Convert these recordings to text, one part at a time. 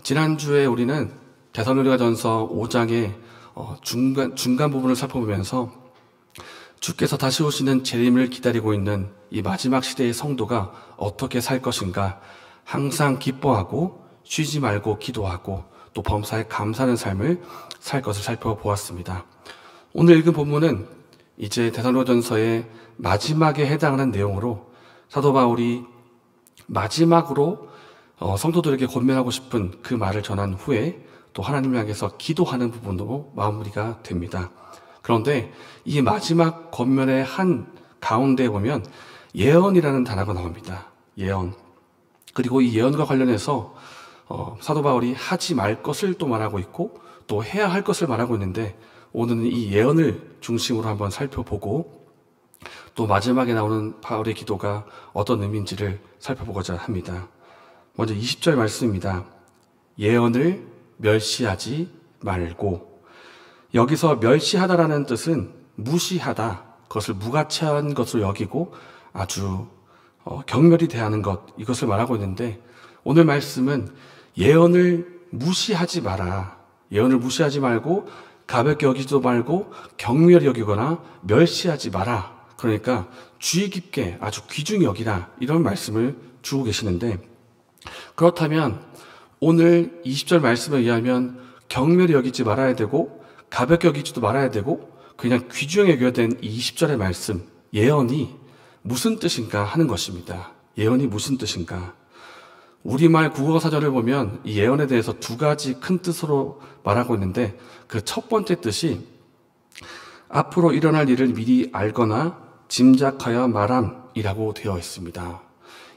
지난주에 우리는 데살로니가전서 5장의 중간 부분을 살펴보면서 주께서 다시 오시는 재림을 기다리고 있는 이 마지막 시대의 성도가 어떻게 살 것인가, 항상 기뻐하고 쉬지 말고 기도하고 또 범사에 감사하는 삶을 살 것을 살펴보았습니다. 오늘 읽은 본문은 이제 데살로니가전서의 마지막에 해당하는 내용으로 사도 바울이 마지막으로 성도들에게 권면하고 싶은 그 말을 전한 후에 또 하나님을 향해서 기도하는 부분으로 마무리가 됩니다. 그런데 이 마지막 권면의 한 가운데에 보면 예언이라는 단어가 나옵니다. 예언. 그리고 이 예언과 관련해서 사도 바울이 하지 말 것을 또 말하고 있고 또 해야 할 것을 말하고 있는데, 오늘은 이 예언을 중심으로 한번 살펴보고 또 마지막에 나오는 바울의 기도가 어떤 의미인지를 살펴보고자 합니다. 먼저 20절 말씀입니다. 예언을 멸시하지 말고. 여기서 멸시하다라는 뜻은 무시하다, 그것을 무가치한 것으로 여기고 아주 경멸히 대하는 것, 이것을 말하고 있는데, 오늘 말씀은 예언을 무시하지 마라, 예언을 무시하지 말고 가볍게 여기지도 말고 경멸히 여기거나 멸시하지 마라, 그러니까 주의 깊게 아주 귀중히 여기라, 이런 말씀을 주고 계시는데, 그렇다면 오늘 20절 말씀에 의하면 경멸히 여기지 말아야 되고 가볍게 여기지도 말아야 되고 그냥 귀중히 여겨야 된 이 20절의 말씀, 예언이 무슨 뜻인가 하는 것입니다. 예언이 무슨 뜻인가? 우리말 국어사전을 보면 이 예언에 대해서 두 가지 큰 뜻으로 말하고 있는데, 그 첫 번째 뜻이 앞으로 일어날 일을 미리 알거나 짐작하여 말함이라고 되어 있습니다.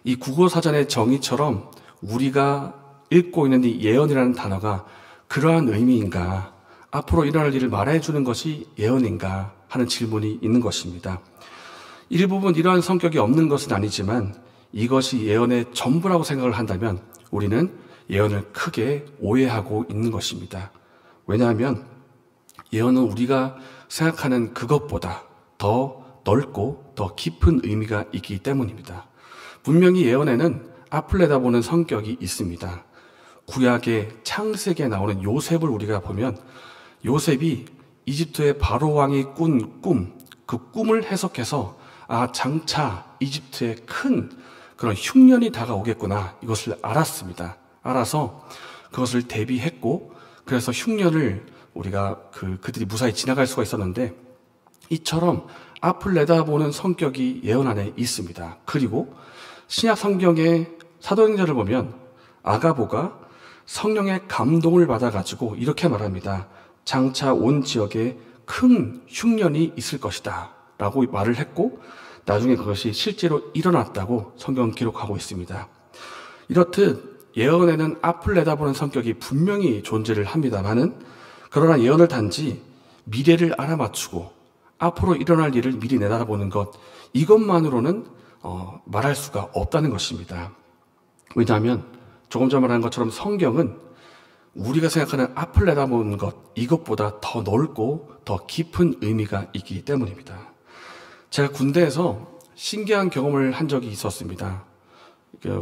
이 국어사전의 정의처럼 우리가 읽고 있는 이 예언이라는 단어가 그러한 의미인가, 앞으로 일어날 일을 말해주는 것이 예언인가 하는 질문이 있는 것입니다. 일부분 이러한 성격이 없는 것은 아니지만 이것이 예언의 전부라고 생각을 한다면 우리는 예언을 크게 오해하고 있는 것입니다. 왜냐하면 예언은 우리가 생각하는 그것보다 더 넓고 더 깊은 의미가 있기 때문입니다. 분명히 예언에는 앞을 내다보는 성격이 있습니다. 구약의 창세기에 나오는 요셉을 우리가 보면 요셉이 이집트의 바로 왕이 꾼 꿈, 그 꿈을 해석해서 장차 이집트에 큰 그런 흉년이 다가오겠구나, 이것을 알았습니다. 알아서 그것을 대비했고, 그래서 흉년을 우리가 그들이 무사히 지나갈 수가 있었는데, 이처럼 앞을 내다보는 성격이 예언 안에 있습니다. 그리고 신약 성경의 사도행전을 보면 아가보가 성령의 감동을 받아가지고 이렇게 말합니다. 장차 온 지역에 큰 흉년이 있을 것이다 라고 말을 했고, 나중에 그것이 실제로 일어났다고 성경은 기록하고 있습니다. 이렇듯 예언에는 앞을 내다보는 성격이 분명히 존재를 합니다만은, 그러나 예언을 단지 미래를 알아맞추고 앞으로 일어날 일을 미리 내다보는 것, 이것만으로는 말할 수가 없다는 것입니다. 왜냐하면 조금 전에 말한 것처럼 성경은 우리가 생각하는 앞을 내다보는 것, 이것보다 더 넓고 더 깊은 의미가 있기 때문입니다. 제가 군대에서 신기한 경험을 한 적이 있었습니다.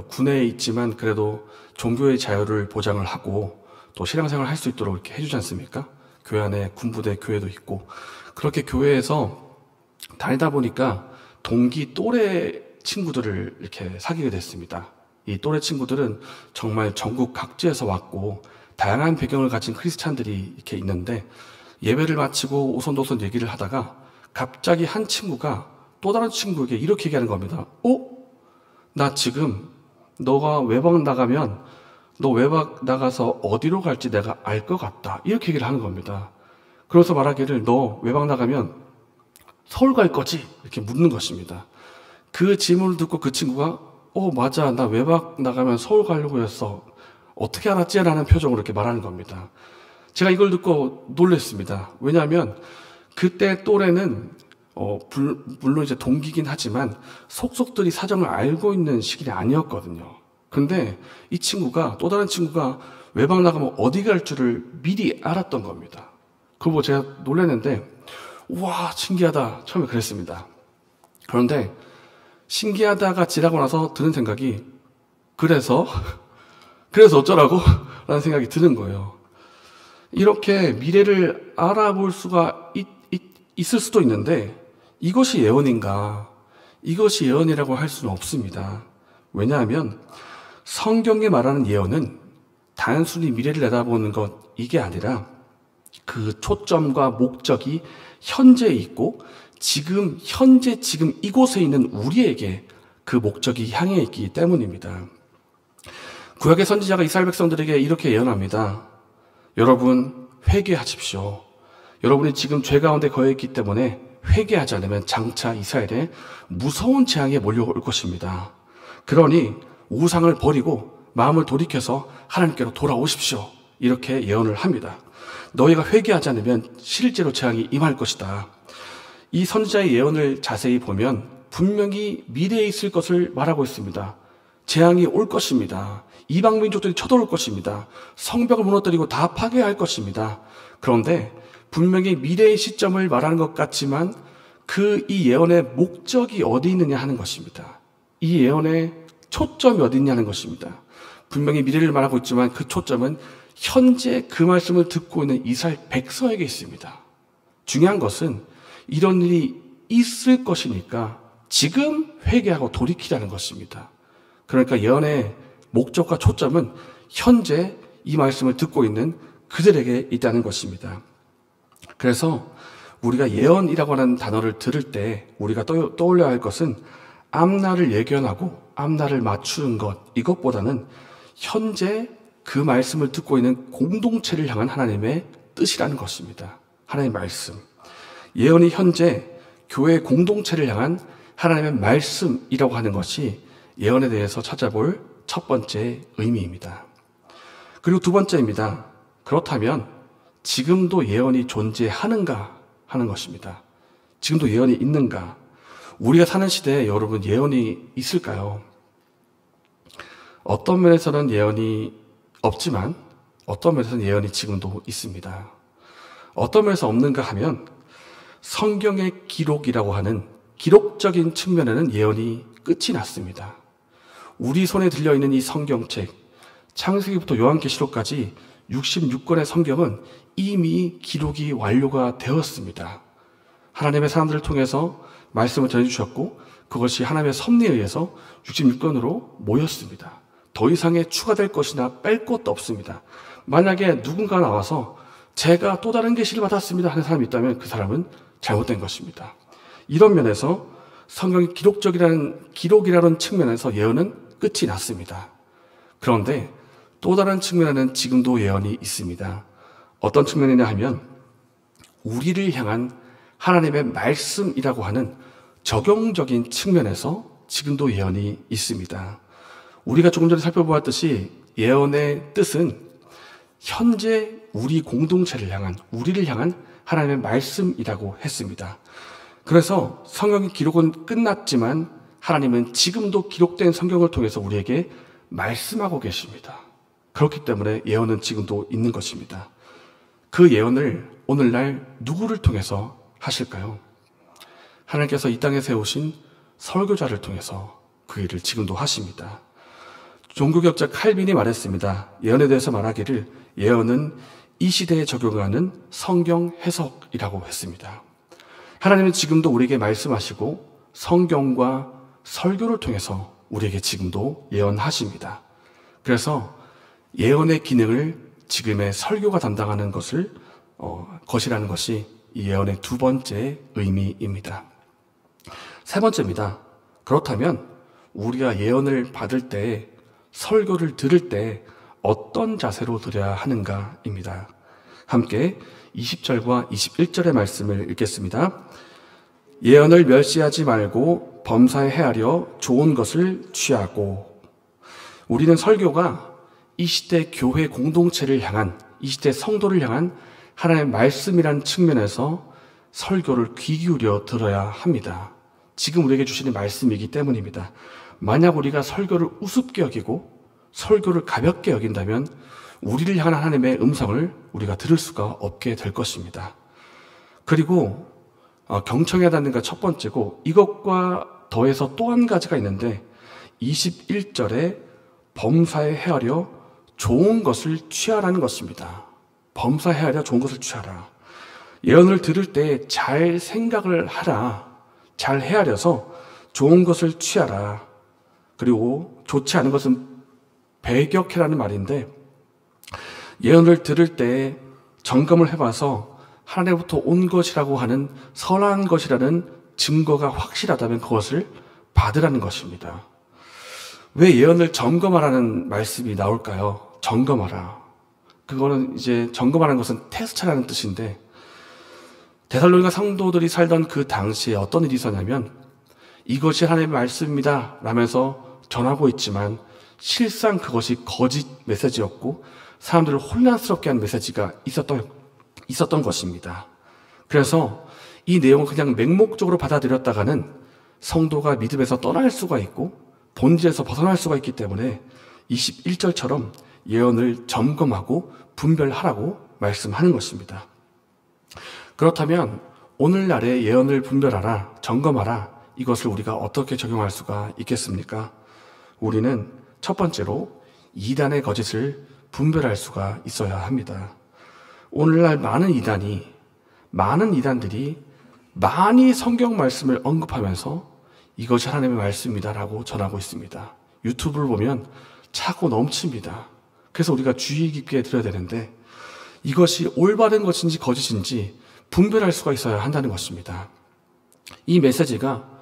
군에 있지만 그래도 종교의 자유를 보장을 하고 또 신앙생활을 할 수 있도록 이렇게 해주지 않습니까? 교회 안에 군부대 교회도 있고, 그렇게 교회에서 다니다 보니까 동기 또래 친구들을 이렇게 사귀게 됐습니다. 이 또래 친구들은 정말 전국 각지에서 왔고 다양한 배경을 가진 크리스찬들이 이렇게 있는데, 예배를 마치고 오손도손 얘기를 하다가 갑자기 한 친구가 또 다른 친구에게 이렇게 얘기하는 겁니다. 나 지금 너가 외박 나가면 너 외박 나가서 어디로 갈지 내가 알 것 같다, 이렇게 얘기를 하는 겁니다. 그래서 말하기를 너 외박 나가면 서울 갈 거지? 이렇게 묻는 것입니다. 그 질문을 듣고 그 친구가 맞아, 나 외박 나가면 서울 가려고 했어. 어떻게 알았지? 라는 표정으로 이렇게 말하는 겁니다. 제가 이걸 듣고 놀랐습니다. 왜냐하면 그때 또래는 물론 이제 동기긴 하지만 속속들이 사정을 알고 있는 시기이 아니었거든요. 근데 이 친구가, 또 다른 친구가 외박 나가면 어디 갈 줄을 미리 알았던 겁니다. 그거 보고 제가 놀랐는데, 우와, 신기하다, 처음에 그랬습니다. 그런데 신기하다가 지나고 나서 드는 생각이, 그래서 어쩌라고? 라는 생각이 드는 거예요. 이렇게 미래를 알아볼 수가 있을 수도 있는데 이것이 예언인가? 이것이 예언이라고 할 수는 없습니다. 왜냐하면 성경에 말하는 예언은 단순히 미래를 내다보는 것 이게 아니라 그 초점과 목적이 현재에 있고 지금 이곳에 있는 우리에게 그 목적이 향해 있기 때문입니다. 구약의 선지자가 이스라엘 백성들에게 이렇게 예언합니다. 여러분 회개하십시오. 여러분이 지금 죄 가운데 거해 있기 때문에 회개하지 않으면 장차 이스라엘에 무서운 재앙이 몰려올 것입니다. 그러니 우상을 버리고 마음을 돌이켜서 하나님께로 돌아오십시오. 이렇게 예언을 합니다. 너희가 회개하지 않으면 실제로 재앙이 임할 것이다. 이 선지자의 예언을 자세히 보면 분명히 미래에 있을 것을 말하고 있습니다. 재앙이 올 것입니다. 이방 민족들이 쳐들어올 것입니다. 성벽을 무너뜨리고 다 파괴할 것입니다. 그런데 분명히 미래의 시점을 말하는 것 같지만 이 예언의 목적이 어디 있느냐 하는 것입니다. 이 예언의 초점이 어디 있냐는 것입니다. 분명히 미래를 말하고 있지만 그 초점은 현재 그 말씀을 듣고 있는 이스라엘 백성에게 있습니다. 중요한 것은 이런 일이 있을 것이니까 지금 회개하고 돌이키라는 것입니다. 그러니까 예언의 목적과 초점은 현재 이 말씀을 듣고 있는 그들에게 있다는 것입니다. 그래서 우리가 예언이라고 하는 단어를 들을 때 우리가 떠올려야 할 것은 앞날을 예견하고 앞날을 맞추는 것, 이것보다는 현재 그 말씀을 듣고 있는 공동체를 향한 하나님의 뜻이라는 것입니다. 하나님의 말씀. 예언이 현재 교회 공동체를 향한 하나님의 말씀이라고 하는 것이 예언에 대해서 찾아볼 첫 번째 의미입니다. 그리고 두 번째입니다. 그렇다면 지금도 예언이 존재하는가 하는 것입니다. 지금도 예언이 있는가? 우리가 사는 시대에 여러분 예언이 있을까요? 어떤 면에서는 예언이 없지만 어떤 면에서는 예언이 지금도 있습니다. 어떤 면에서 없는가 하면 성경의 기록이라고 하는 기록적인 측면에는 예언이 끝이 났습니다. 우리 손에 들려있는 이 성경책, 창세기부터 요한계시록까지 66권의 성경은 이미 기록이 완료가 되었습니다. 하나님의 사람들을 통해서 말씀을 전해주셨고 그것이 하나님의 섭리에 의해서 66권으로 모였습니다. 더 이상의 추가될 것이나 뺄 것도 없습니다. 만약에 누군가 나와서 제가 또 다른 계시를 받았습니다 하는 사람이 있다면 그 사람은 잘못된 것입니다. 이런 면에서 성경이 기록이라는 측면에서 예언은 끝이 났습니다. 그런데 또 다른 측면에는 지금도 예언이 있습니다. 어떤 측면이냐 하면 우리를 향한 하나님의 말씀이라고 하는 적용적인 측면에서 지금도 예언이 있습니다. 우리가 조금 전에 살펴보았듯이 예언의 뜻은 현재 우리 공동체를 향한, 우리를 향한 하나님의 말씀이라고 했습니다. 그래서 성경의 기록은 끝났지만 하나님은 지금도 기록된 성경을 통해서 우리에게 말씀하고 계십니다. 그렇기 때문에 예언은 지금도 있는 것입니다. 그 예언을 오늘날 누구를 통해서 하실까요? 하나님께서 이 땅에 세우신 설교자를 통해서 그 일을 지금도 하십니다. 종교개혁자 칼빈이 말했습니다. 예언에 대해서 말하기를 예언은 이 시대에 적용하는 성경 해석이라고 했습니다. 하나님은 지금도 우리에게 말씀하시고 성경과 설교를 통해서 우리에게 지금도 예언하십니다. 그래서 예언의 기능을 지금의 설교가 담당하는 것이라는 것이 이 예언의 두 번째 의미입니다. 세 번째입니다. 그렇다면 우리가 예언을 받을 때, 설교를 들을 때 어떤 자세로 들어야 하는가입니다. 함께 20절과 21절의 말씀을 읽겠습니다. 예언을 멸시하지 말고 범사에 헤아려 좋은 것을 취하고. 우리는 설교가 이 시대 교회 공동체를 향한, 이 시대 성도를 향한 하나님의 말씀이라는 측면에서 설교를 귀 기울여 들어야 합니다. 지금 우리에게 주시는 말씀이기 때문입니다. 만약 우리가 설교를 우습게 여기고 설교를 가볍게 여긴다면 우리를 향한 하나님의 음성을 우리가 들을 수가 없게 될 것입니다. 그리고 경청해야 하는 게 첫 번째고, 이것과 더해서 또 한 가지가 있는데 21절에 범사에 헤아려 좋은 것을 취하라는 것입니다. 범사해야 할 좋은 것을 취하라. 예언을 들을 때 잘 생각을 하라. 잘 헤아려서 좋은 것을 취하라. 그리고 좋지 않은 것은 배격해라는 말인데, 예언을 들을 때 점검을 해봐서 하나님부터 온 것이라고 하는 선한 것이라는 증거가 확실하다면 그것을 받으라는 것입니다. 왜 예언을 점검하라는 말씀이 나올까요? 점검하라. 그거는 이제 점검하라는 것은 테스트라는 뜻인데, 데살로니가 성도들이 살던 그 당시에 어떤 일이 있었냐면, 이것이 하나님의 말씀입니다 라면서 전하고 있지만 실상 그것이 거짓 메시지였고 사람들을 혼란스럽게 한 메시지가 있었던 것입니다. 그래서 이 내용을 그냥 맹목적으로 받아들였다가는 성도가 믿음에서 떠날 수가 있고 본질에서 벗어날 수가 있기 때문에 21절처럼 예언을 점검하고 분별하라고 말씀하는 것입니다. 그렇다면 오늘날의 예언을 분별하라, 점검하라, 이것을 우리가 어떻게 적용할 수가 있겠습니까? 우리는 첫 번째로 이단의 거짓을 분별할 수가 있어야 합니다. 오늘날 많은 이단들이 많이 성경 말씀을 언급하면서 이것이 하나님의 말씀이다라고 전하고 있습니다. 유튜브를 보면 차고 넘칩니다. 그래서 우리가 주의 깊게 들어야 되는데 이것이 올바른 것인지 거짓인지 분별할 수가 있어야 한다는 것입니다. 이 메시지가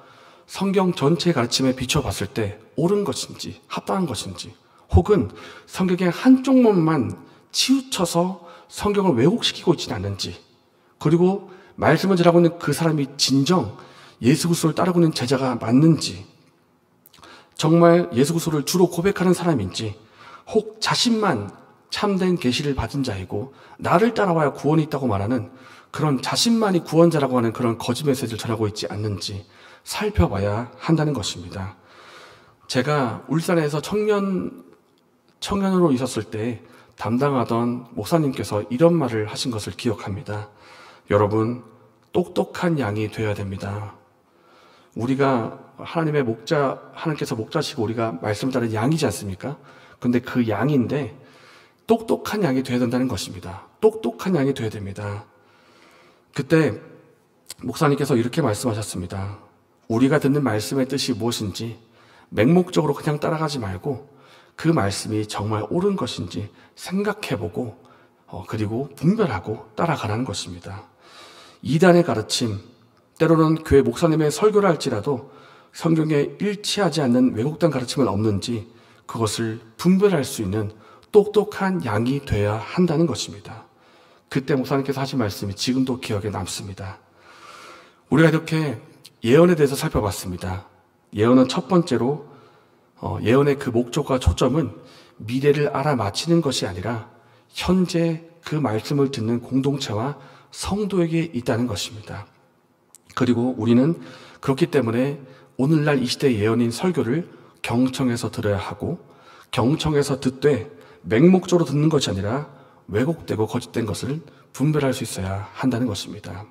성경 전체의 가르침에 비춰봤을 때 옳은 것인지 합당한 것인지, 혹은 성경의 한쪽만 치우쳐서 성경을 왜곡시키고 있지는 않는지, 그리고 말씀을 전하고 있는 그 사람이 진정 예수 그리스도를 따르고 있는 제자가 맞는지, 정말 예수 그리스도를 주로 고백하는 사람인지, 혹 자신만 참된 계시를 받은 자이고 나를 따라와야 구원이 있다고 말하는 그런 자신만이 구원자라고 하는 그런 거짓 메시지를 전하고 있지 않는지 살펴봐야 한다는 것입니다. 제가 울산에서 청년으로 있었을 때 담당하던 목사님께서 이런 말을 하신 것을 기억합니다. 여러분, 똑똑한 양이 되어야 됩니다. 우리가 하나님께서 목자시고 우리가 말씀을 따르는 양이지 않습니까? 근데 그 양인데 똑똑한 양이 되어야 된다는 것입니다. 똑똑한 양이 되어야 됩니다. 그때 목사님께서 이렇게 말씀하셨습니다. 우리가 듣는 말씀의 뜻이 무엇인지 맹목적으로 그냥 따라가지 말고 그 말씀이 정말 옳은 것인지 생각해보고 그리고 분별하고 따라가라는 것입니다. 이단의 가르침, 때로는 교회 목사님의 설교를 할지라도 성경에 일치하지 않는 왜곡된 가르침은 없는지 그것을 분별할 수 있는 똑똑한 양이 되어야 한다는 것입니다. 그때 목사님께서 하신 말씀이 지금도 기억에 남습니다. 우리가 이렇게 예언에 대해서 살펴봤습니다. 예언은 첫 번째로 예언의 그 목적과 초점은 미래를 알아맞히는 것이 아니라 현재 그 말씀을 듣는 공동체와 성도에게 있다는 것입니다. 그리고 우리는 그렇기 때문에 오늘날 이 시대의 예언인 설교를 경청해서 들어야 하고, 경청해서 듣되 맹목적으로 듣는 것이 아니라 왜곡되고 거짓된 것을 분별할 수 있어야 한다는 것입니다.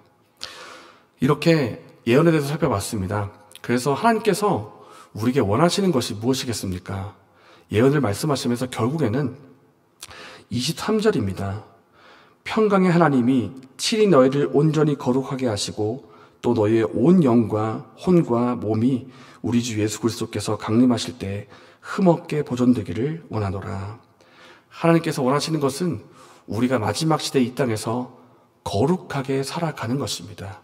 이렇게 예언에 대해서 살펴봤습니다. 그래서 하나님께서 우리에게 원하시는 것이 무엇이겠습니까? 예언을 말씀하시면서 결국에는 23절입니다. 평강의 하나님이 친히 너희를 온전히 거룩하게 하시고 또 너희의 온 영과 혼과 몸이 우리 주 예수 그리스도께서 강림하실 때 흠없게 보존되기를 원하노라. 하나님께서 원하시는 것은 우리가 마지막 시대 이 땅에서 거룩하게 살아가는 것입니다.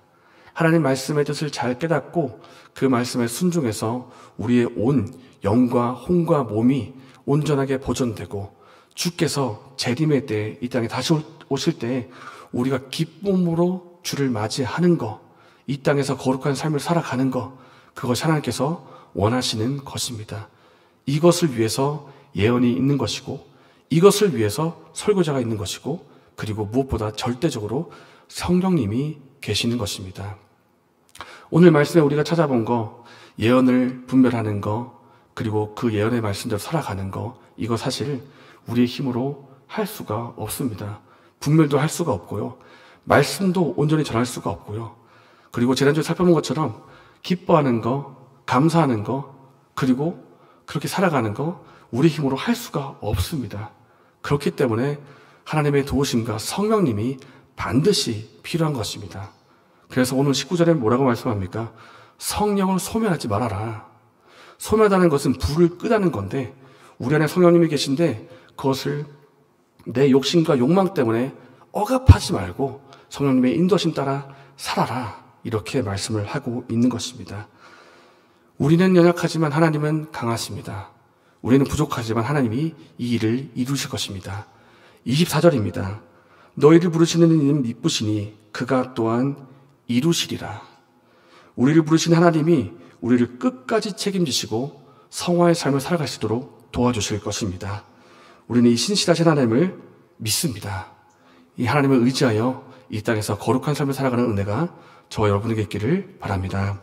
하나님 말씀의 뜻을 잘 깨닫고 그 말씀에 순종해서 우리의 온 영과 혼과 몸이 온전하게 보존되고 주께서 재림의 때 이 땅에 다시 오실 때 우리가 기쁨으로 주를 맞이하는 것, 이 땅에서 거룩한 삶을 살아가는 것, 그것이 하나님께서 원하시는 것입니다. 이것을 위해서 예언이 있는 것이고, 이것을 위해서 설교자가 있는 것이고, 그리고 무엇보다 절대적으로 성령님이 계시는 것입니다. 오늘 말씀에 우리가 찾아본 거, 예언을 분별하는 거, 그리고 그 예언의 말씀대로 살아가는 거, 이거 사실 우리의 힘으로 할 수가 없습니다. 분별도 할 수가 없고요. 말씀도 온전히 전할 수가 없고요. 그리고 지난주에 살펴본 것처럼 기뻐하는 거, 감사하는 거, 그리고 그렇게 살아가는 거 우리 힘으로 할 수가 없습니다. 그렇기 때문에 하나님의 도우심과 성령님이 반드시 필요한 것입니다. 그래서 오늘 19절에 뭐라고 말씀합니까? 성령을 소멸하지 말아라. 소멸하다는 것은 불을 끄다는 건데 우리 안에 성령님이 계신데 그것을 내 욕심과 욕망 때문에 억압하지 말고 성령님의 인도심 따라 살아라. 이렇게 말씀을 하고 있는 것입니다. 우리는 연약하지만 하나님은 강하십니다. 우리는 부족하지만 하나님이 이 일을 이루실 것입니다. 24절입니다. 너희를 부르시는 이는 미쁘시니 그가 또한 이루시리라. 우리를 부르신 하나님이 우리를 끝까지 책임지시고 성화의 삶을 살아갈 수 있도록 도와주실 것입니다. 우리는 이 신실하신 하나님을 믿습니다. 이 하나님을 의지하여 이 땅에서 거룩한 삶을 살아가는 은혜가 저와 여러분에게 있기를 바랍니다.